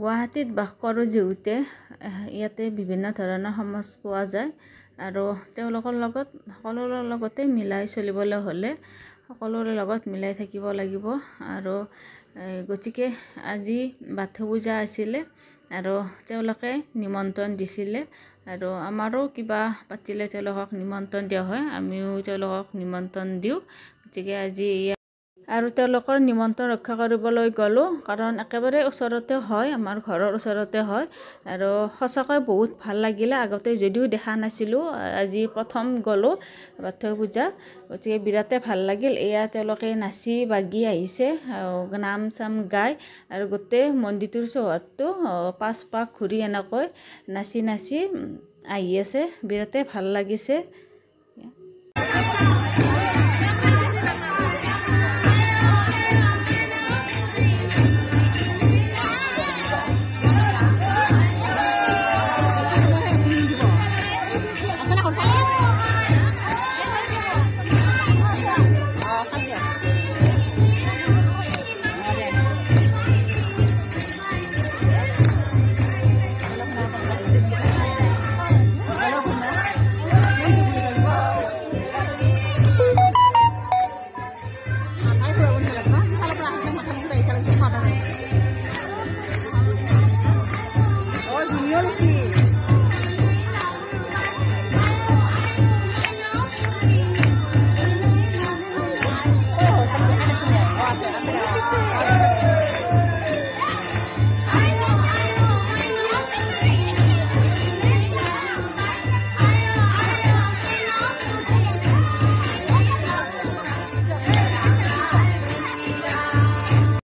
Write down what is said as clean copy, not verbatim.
গুৱাহাটীত বাস কৰোঁ যিহেতু ইয়াতে বিভিন্ন ধৰণৰ সমাজ পোৱা যায় আৰু তেওঁলোকৰ লগত সকলোৰে লগতে মিলাই চলিবলৈ হ'লে সকলোৰে লগত মিলাই থাকিব লাগিব আৰু গতিকে আজি বাথৌ পূজা আছিলে আৰু তেওঁলোকে নিমন্ত্ৰণ দিছিলে আৰু আমাৰো কিবা পাতিলে তেওঁলোকক নিমন্ত্ৰণ দিয়া হয়, আমিও তেওঁলোকক নিমন্ত্ৰণ দিওঁ। গতিকে আজি আৰু তেওঁলোকৰ নিমন্ত্ৰণ ৰক্ষা কৰিবলৈ গ'লোঁ, কাৰণ একেবাৰে ওচৰতে হয়, আমাৰ ঘৰৰ ওচৰতে হয় আৰু সঁচাকৈ বহুত ভাল লাগিলে। আগতে যদিও দেখা নাছিলোঁ, আজি প্ৰথম গ'লোঁ বাথৌ পূজা, গতিকে বিৰাটেই ভাল লাগিল। এয়া তেওঁলোকে নাচি বাগি আহিছে, নাম চাম গাই আৰু গোটেই মন্দিৰটোৰ চৌহদটো 5 পাক ঘূৰি এনেকৈ নাচি নাচি আহি আছে, বিৰাটেই ভাল লাগিছে।